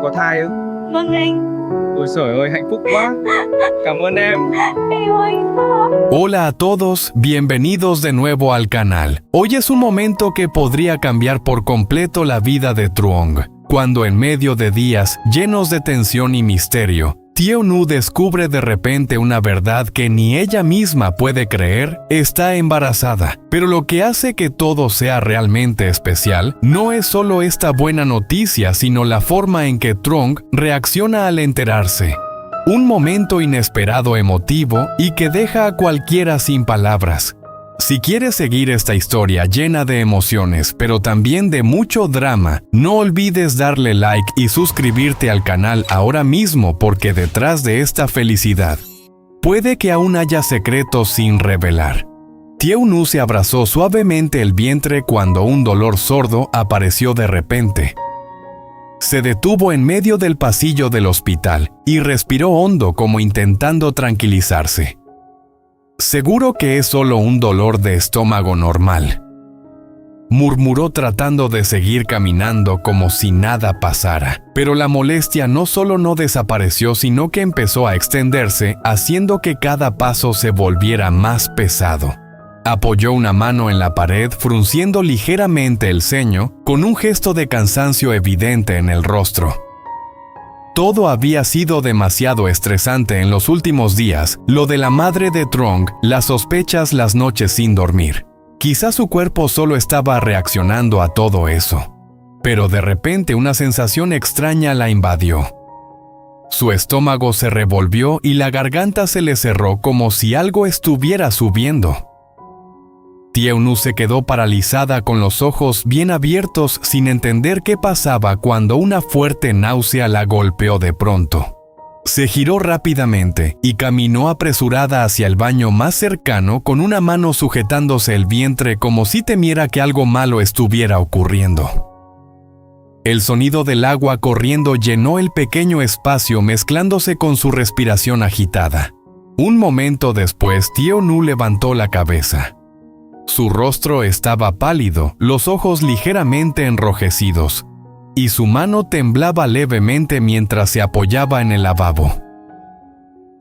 có thai ư? Vâng anh. Ôi trời ơi, hạnh phúc quá. Cảm ơn em. Em ơi sao? Hola a todos, bienvenidos de nuevo al canal. Hoy es un momento que podría cambiar por completo la vida de Truong, cuando en medio de días llenos de tensión y misterio, Thieu Nu descubre de repente una verdad que ni ella misma puede creer: está embarazada. Pero lo que hace que todo sea realmente especial no es solo esta buena noticia, sino la forma en que Truong reacciona al enterarse. Un momento inesperado, emotivo y que deja a cualquiera sin palabras. Si quieres seguir esta historia llena de emociones, pero también de mucho drama, no olvides darle like y suscribirte al canal ahora mismo, porque detrás de esta felicidad puede que aún haya secretos sin revelar. Thieu Nu se abrazó suavemente el vientre cuando un dolor sordo apareció de repente. Se detuvo en medio del pasillo del hospital y respiró hondo, como intentando tranquilizarse. Seguro que es solo un dolor de estómago normal, murmuró tratando de seguir caminando como si nada pasara. Pero la molestia no solo no desapareció, sino que empezó a extenderse, haciendo que cada paso se volviera más pesado. Apoyó una mano en la pared, frunciendo ligeramente el ceño, con un gesto de cansancio evidente en el rostro. Todo había sido demasiado estresante en los últimos días, lo de la madre de Truong, las sospechas, las noches sin dormir. Quizá su cuerpo solo estaba reaccionando a todo eso. Pero de repente una sensación extraña la invadió. Su estómago se revolvió y la garganta se le cerró, como si algo estuviera subiendo. Thieu Nu se quedó paralizada, con los ojos bien abiertos, sin entender qué pasaba, cuando una fuerte náusea la golpeó de pronto. Se giró rápidamente y caminó apresurada hacia el baño más cercano, con una mano sujetándose el vientre como si temiera que algo malo estuviera ocurriendo. El sonido del agua corriendo llenó el pequeño espacio, mezclándose con su respiración agitada. Un momento después, Thieu Nu levantó la cabeza. Su rostro estaba pálido, los ojos ligeramente enrojecidos, y su mano temblaba levemente mientras se apoyaba en el lavabo.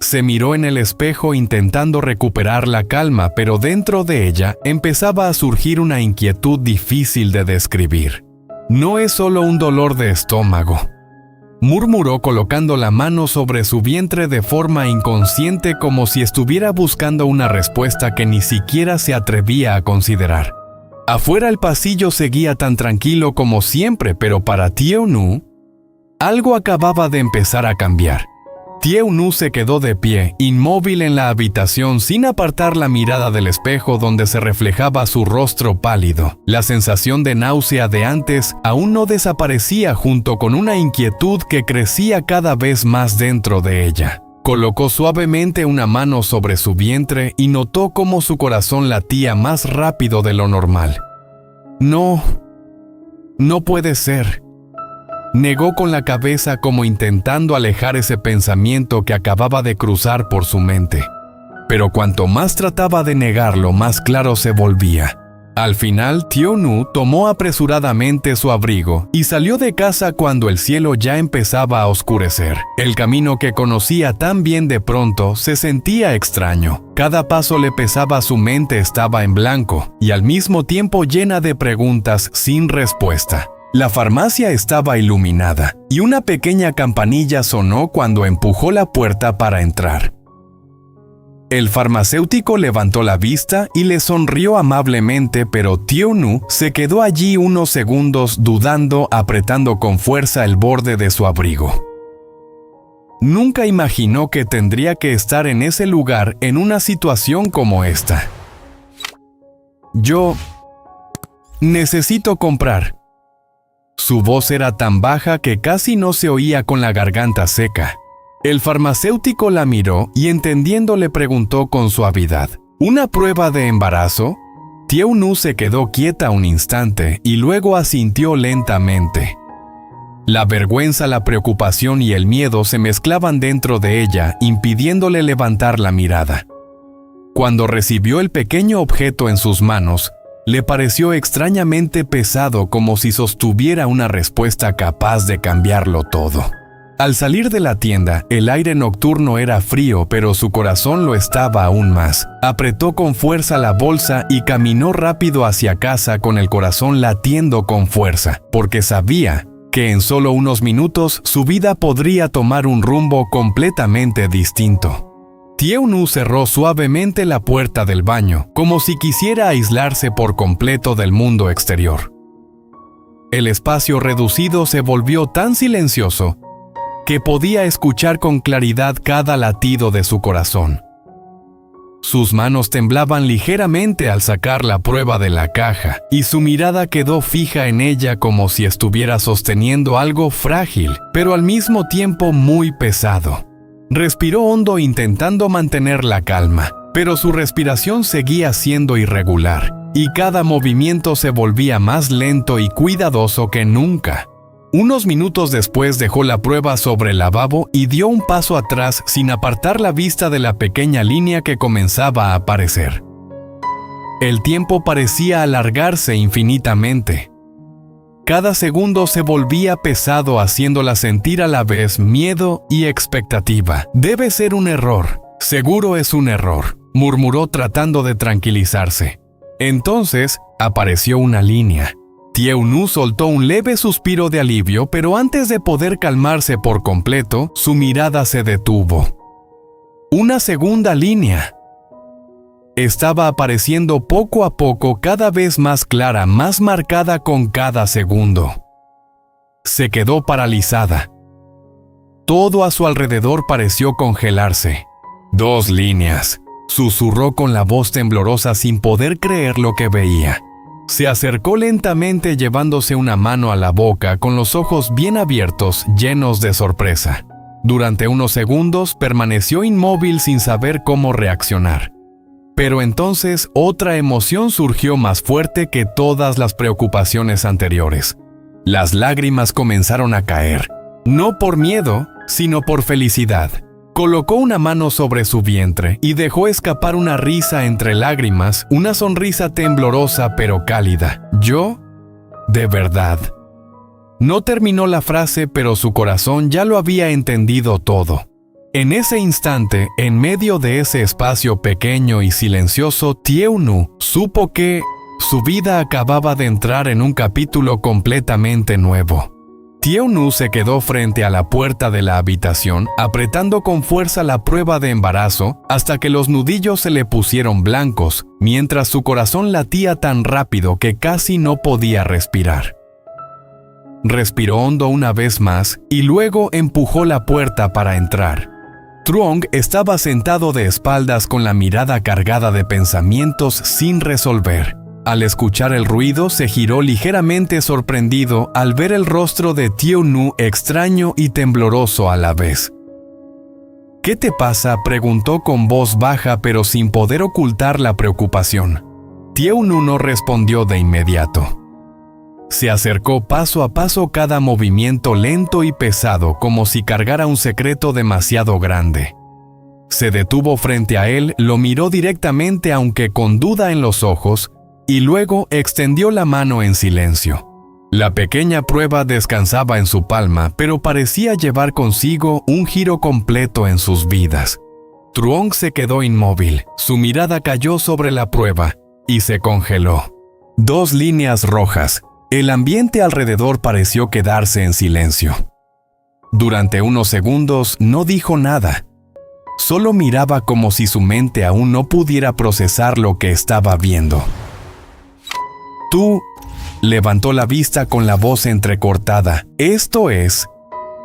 Se miró en el espejo intentando recuperar la calma, pero dentro de ella empezaba a surgir una inquietud difícil de describir. No es solo un dolor de estómago, murmuró colocando la mano sobre su vientre de forma inconsciente, como si estuviera buscando una respuesta que ni siquiera se atrevía a considerar. Afuera el pasillo seguía tan tranquilo como siempre, pero para Thieu Nu, algo acababa de empezar a cambiar. Thieu Nu se quedó de pie, inmóvil en la habitación, sin apartar la mirada del espejo donde se reflejaba su rostro pálido. La sensación de náusea de antes aún no desaparecía, junto con una inquietud que crecía cada vez más dentro de ella. Colocó suavemente una mano sobre su vientre y notó cómo su corazón latía más rápido de lo normal. No puede ser. Negó con la cabeza, como intentando alejar ese pensamiento que acababa de cruzar por su mente. Pero cuanto más trataba de negarlo, más claro se volvía. Al final, Thieu Nu tomó apresuradamente su abrigo y salió de casa cuando el cielo ya empezaba a oscurecer. El camino que conocía tan bien de pronto se sentía extraño. Cada paso le pesaba, su mente estaba en blanco y al mismo tiempo llena de preguntas sin respuesta. La farmacia estaba iluminada y una pequeña campanilla sonó cuando empujó la puerta para entrar. El farmacéutico levantó la vista y le sonrió amablemente, pero Thieu Nu se quedó allí unos segundos dudando, apretando con fuerza el borde de su abrigo. Nunca imaginó que tendría que estar en ese lugar en una situación como esta. Yo necesito comprar. Su voz era tan baja que casi no se oía con la garganta seca. El farmacéutico la miró y, entendiendo, le preguntó con suavidad: ¿una prueba de embarazo? Thieu Nu se quedó quieta un instante y luego asintió lentamente. La vergüenza, la preocupación y el miedo se mezclaban dentro de ella, impidiéndole levantar la mirada. Cuando recibió el pequeño objeto en sus manos, Le pareció extrañamente pesado, como si sostuviera una respuesta capaz de cambiarlo todo. Al salir de la tienda, el aire nocturno era frío, pero su corazón lo estaba aún más. Apretó con fuerza la bolsa y caminó rápido hacia casa con el corazón latiendo con fuerza, porque sabía que en solo unos minutos su vida podría tomar un rumbo completamente distinto. Tieu-nu cerró suavemente la puerta del baño, como si quisiera aislarse por completo del mundo exterior. El espacio reducido se volvió tan silencioso que podía escuchar con claridad cada latido de su corazón. Sus manos temblaban ligeramente al sacar la prueba de la caja, y su mirada quedó fija en ella como si estuviera sosteniendo algo frágil, pero al mismo tiempo muy pesado. Respiró hondo intentando mantener la calma, pero su respiración seguía siendo irregular, y cada movimiento se volvía más lento y cuidadoso que nunca. Unos minutos después dejó la prueba sobre el lavabo y dio un paso atrás sin apartar la vista de la pequeña línea que comenzaba a aparecer. El tiempo parecía alargarse infinitamente. Cada segundo se volvía pesado, haciéndola sentir a la vez miedo y expectativa. «Debe ser un error. Seguro es un error», murmuró tratando de tranquilizarse. Entonces apareció una línea. Tieu-nu soltó un leve suspiro de alivio, pero antes de poder calmarse por completo, su mirada se detuvo. Una segunda línea. Estaba apareciendo poco a poco, cada vez más clara, más marcada con cada segundo. Se quedó paralizada. Todo a su alrededor pareció congelarse. «2 líneas», susurró con la voz temblorosa sin poder creer lo que veía. Se acercó lentamente llevándose una mano a la boca con los ojos bien abiertos, llenos de sorpresa. Durante unos segundos permaneció inmóvil sin saber cómo reaccionar. Pero entonces otra emoción surgió más fuerte que todas las preocupaciones anteriores. Las lágrimas comenzaron a caer, no por miedo, sino por felicidad. Colocó una mano sobre su vientre y dejó escapar una risa entre lágrimas, una sonrisa temblorosa pero cálida. «¿Yo? ¿De verdad?». No terminó la frase, pero su corazón ya lo había entendido todo. En ese instante, en medio de ese espacio pequeño y silencioso, Tieu-nu supo que su vida acababa de entrar en un capítulo completamente nuevo. Tieu-nu se quedó frente a la puerta de la habitación, apretando con fuerza la prueba de embarazo hasta que los nudillos se le pusieron blancos, mientras su corazón latía tan rápido que casi no podía respirar. Respiró hondo una vez más y luego empujó la puerta para entrar. Truong estaba sentado de espaldas con la mirada cargada de pensamientos sin resolver. Al escuchar el ruido, se giró ligeramente sorprendido al ver el rostro de Tieu-nu extraño y tembloroso a la vez. «¿Qué te pasa?», preguntó con voz baja pero sin poder ocultar la preocupación. Tieu-nu no respondió de inmediato. Se acercó paso a paso, cada movimiento lento y pesado, como si cargara un secreto demasiado grande. Se detuvo frente a él, lo miró directamente aunque con duda en los ojos, y luego extendió la mano en silencio. La pequeña prueba descansaba en su palma, pero parecía llevar consigo un giro completo en sus vidas. Truong se quedó inmóvil, su mirada cayó sobre la prueba y se congeló. 2 líneas rojas. El ambiente alrededor pareció quedarse en silencio. Durante unos segundos no dijo nada. Solo miraba como si su mente aún no pudiera procesar lo que estaba viendo. «Tú», levantó la vista con la voz entrecortada. «Esto es».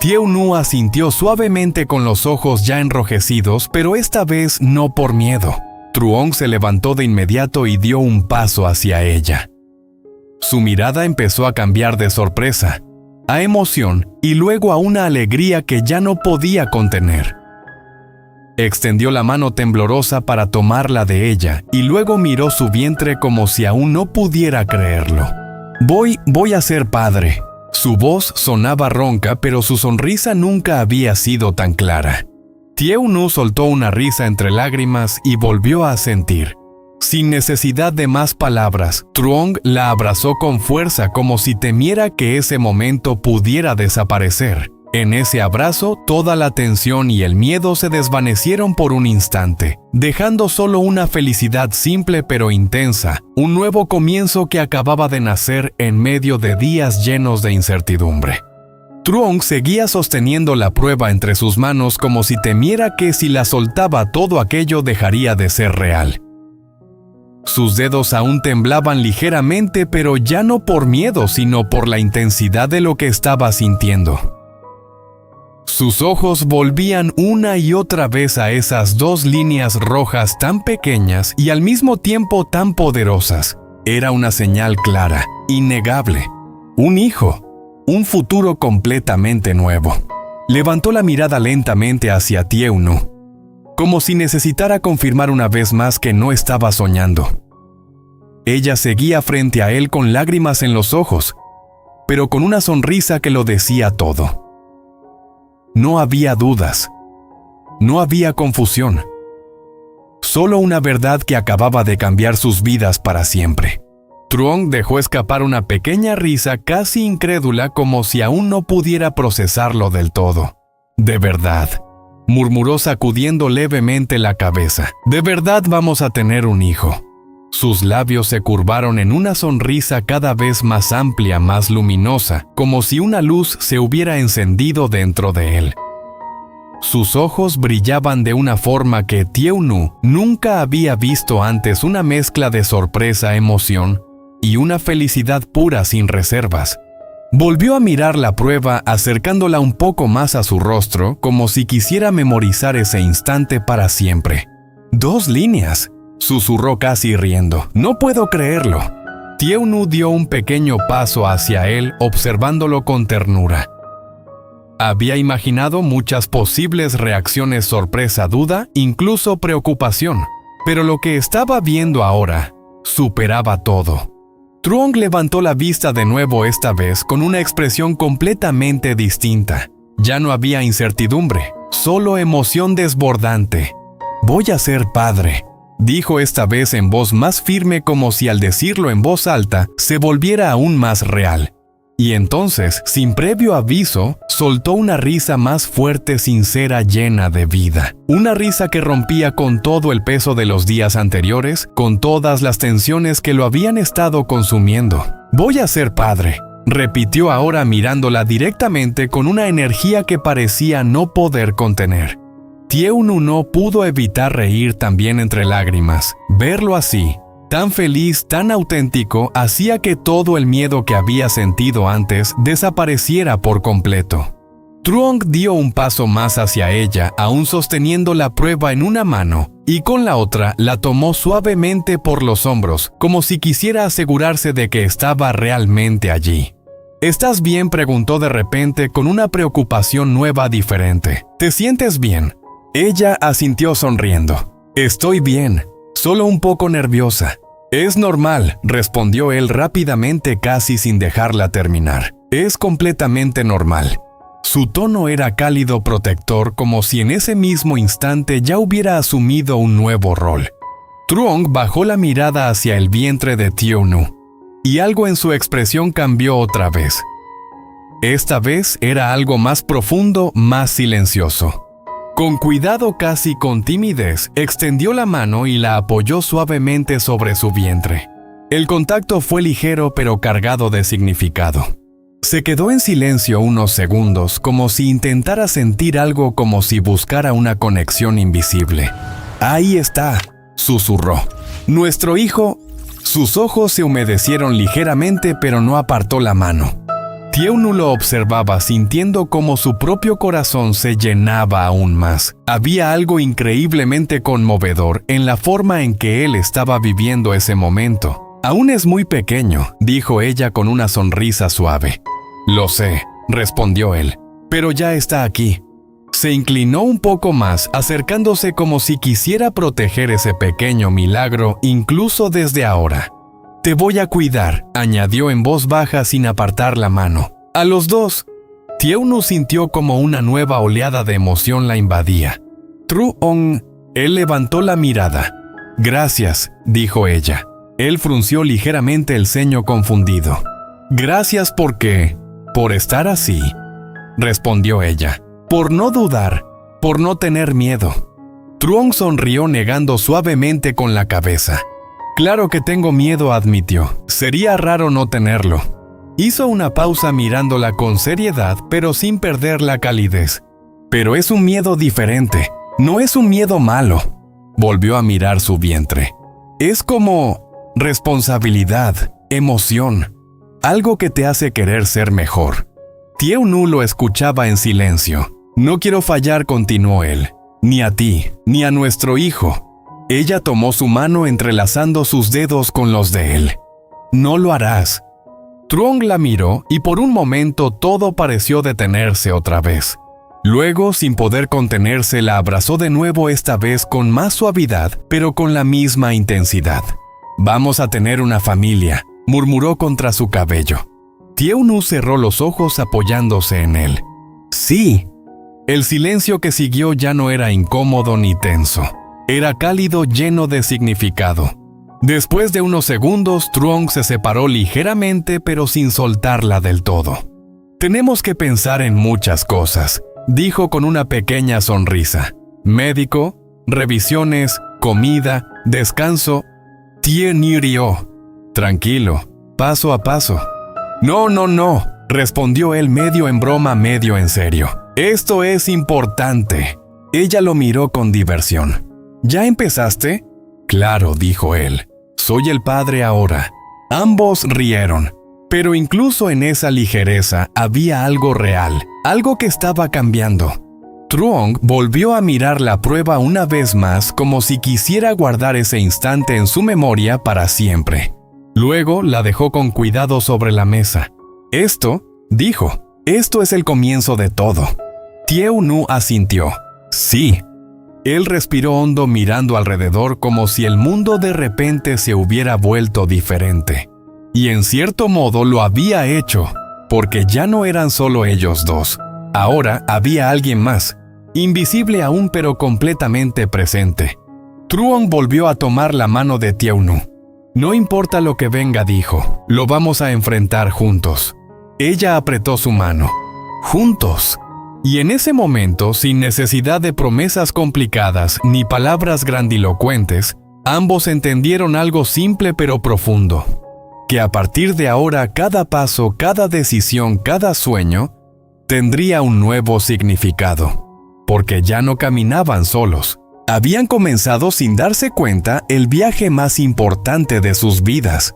Tieu-nu asintió suavemente con los ojos ya enrojecidos, pero esta vez no por miedo. Truong se levantó de inmediato y dio un paso hacia ella. Su mirada empezó a cambiar de sorpresa, a emoción y luego a una alegría que ya no podía contener. Extendió la mano temblorosa para tomarla de ella y luego miró su vientre como si aún no pudiera creerlo. Voy a ser padre». Su voz sonaba ronca, pero su sonrisa nunca había sido tan clara. Tieu-nu soltó una risa entre lágrimas y volvió a asentir. Sin necesidad de más palabras, Truong la abrazó con fuerza como si temiera que ese momento pudiera desaparecer. En ese abrazo, toda la tensión y el miedo se desvanecieron por un instante, dejando solo una felicidad simple pero intensa, un nuevo comienzo que acababa de nacer en medio de días llenos de incertidumbre. Truong seguía sosteniendo la prueba entre sus manos como si temiera que si la soltaba todo aquello dejaría de ser real. Sus dedos aún temblaban ligeramente, pero ya no por miedo, sino por la intensidad de lo que estaba sintiendo. Sus ojos volvían una y otra vez a esas dos líneas rojas tan pequeñas y al mismo tiempo tan poderosas. Era una señal clara, innegable. Un hijo, un futuro completamente nuevo. Levantó la mirada lentamente hacia Tieu-nu, como si necesitara confirmar una vez más que no estaba soñando. Ella seguía frente a él con lágrimas en los ojos, pero con una sonrisa que lo decía todo. No había dudas. No había confusión. Solo una verdad que acababa de cambiar sus vidas para siempre. Truong dejó escapar una pequeña risa casi incrédula como si aún no pudiera procesarlo del todo. «De verdad», murmuró sacudiendo levemente la cabeza. «De verdad vamos a tener un hijo». Sus labios se curvaron en una sonrisa cada vez más amplia, más luminosa, como si una luz se hubiera encendido dentro de él. Sus ojos brillaban de una forma que Tieu-nu nunca había visto antes, una mezcla de sorpresa, emoción y una felicidad pura sin reservas. Volvió a mirar la prueba, acercándola un poco más a su rostro, como si quisiera memorizar ese instante para siempre. «2 líneas», susurró casi riendo. «No puedo creerlo». Tieu-nu dio un pequeño paso hacia él, observándolo con ternura. Había imaginado muchas posibles reacciones: sorpresa, duda, incluso preocupación. Pero lo que estaba viendo ahora superaba todo. Truong levantó la vista de nuevo, esta vez con una expresión completamente distinta. Ya no había incertidumbre, solo emoción desbordante. «Voy a ser padre», dijo esta vez en voz más firme, como si al decirlo en voz alta se volviera aún más real. Y entonces, sin previo aviso, soltó una risa más fuerte, sincera, llena de vida. Una risa que rompía con todo el peso de los días anteriores, con todas las tensiones que lo habían estado consumiendo. «Voy a ser padre», repitió ahora mirándola directamente con una energía que parecía no poder contener. Tieu-nu no pudo evitar reír también entre lágrimas. Verlo así, tan feliz, tan auténtico, hacía que todo el miedo que había sentido antes desapareciera por completo. Truong dio un paso más hacia ella, aún sosteniendo la prueba en una mano, y con la otra la tomó suavemente por los hombros, como si quisiera asegurarse de que estaba realmente allí. «¿Estás bien?», preguntó de repente con una preocupación nueva, diferente. «¿Te sientes bien?». Ella asintió sonriendo. «Estoy bien, solo un poco nerviosa». «Es normal», respondió él rápidamente, casi sin dejarla terminar. «Es completamente normal». Su tono era cálido, protector, como si en ese mismo instante ya hubiera asumido un nuevo rol. Truong bajó la mirada hacia el vientre de Tieu-nu, y algo en su expresión cambió otra vez. Esta vez era algo más profundo, más silencioso. Con cuidado, casi con timidez, extendió la mano y la apoyó suavemente sobre su vientre. El contacto fue ligero pero cargado de significado. Se quedó en silencio unos segundos, como si intentara sentir algo, como si buscara una conexión invisible. «Ahí está», susurró. «Nuestro hijo». Sus ojos se humedecieron ligeramente, pero no apartó la mano. Tieu-nu lo observaba, sintiendo cómo su propio corazón se llenaba aún más. Había algo increíblemente conmovedor en la forma en que él estaba viviendo ese momento. «Aún es muy pequeño», dijo ella con una sonrisa suave. «Lo sé», respondió él, «pero ya está aquí». Se inclinó un poco más, acercándose como si quisiera proteger ese pequeño milagro incluso desde ahora. «Te voy a cuidar», añadió en voz baja sin apartar la mano. «A los dos». Tieu-nu sintió como una nueva oleada de emoción la invadía. «Truong». Él levantó la mirada. Gracias, dijo ella. Él frunció ligeramente el ceño confundido. Gracias ¿por qué? Por estar así, respondió ella. Por no dudar, por no tener miedo. Truong sonrió negando suavemente con la cabeza. Claro que tengo miedo, admitió. Sería raro no tenerlo. Hizo una pausa mirándola con seriedad, pero sin perder la calidez. Pero es un miedo diferente. No es un miedo malo. Volvió a mirar su vientre. Es como responsabilidad, emoción, algo que te hace querer ser mejor. Tieu-nu lo escuchaba en silencio. No quiero fallar, continuó él. Ni a ti, ni a nuestro hijo. Ella tomó su mano entrelazando sus dedos con los de él. No lo harás. Truong la miró y por un momento todo pareció detenerse otra vez. Luego, sin poder contenerse, la abrazó de nuevo, esta vez con más suavidad, pero con la misma intensidad. Vamos a tener una familia, murmuró contra su cabello. Tieu-nu cerró los ojos apoyándose en él. Sí. El silencio que siguió ya no era incómodo ni tenso. Era cálido, lleno de significado. Después de unos segundos, Truong se separó ligeramente, pero sin soltarla del todo. Tenemos que pensar en muchas cosas, dijo con una pequeña sonrisa. Médico, revisiones, comida, descanso. Tieu-nu rió. Tranquilo, paso a paso. No, respondió él medio en broma, medio en serio. Esto es importante. Ella lo miró con diversión. ¿Ya empezaste? Claro, dijo él. Soy el padre ahora. Ambos rieron. Pero incluso en esa ligereza había algo real, algo que estaba cambiando. Truong volvió a mirar la prueba una vez más como si quisiera guardar ese instante en su memoria para siempre. Luego la dejó con cuidado sobre la mesa. Esto, dijo, esto es el comienzo de todo. Tieu-nu asintió. Sí. Él respiró hondo mirando alrededor como si el mundo de repente se hubiera vuelto diferente. Y en cierto modo lo había hecho, porque ya no eran solo ellos dos. Ahora había alguien más, invisible aún pero completamente presente. Truong volvió a tomar la mano de Tieu-nu. No importa lo que venga, dijo, lo vamos a enfrentar juntos. Ella apretó su mano. Juntos. Y en ese momento, sin necesidad de promesas complicadas ni palabras grandilocuentes, ambos entendieron algo simple pero profundo. Que a partir de ahora cada paso, cada decisión, cada sueño, tendría un nuevo significado. Porque ya no caminaban solos. Habían comenzado sin darse cuenta el viaje más importante de sus vidas.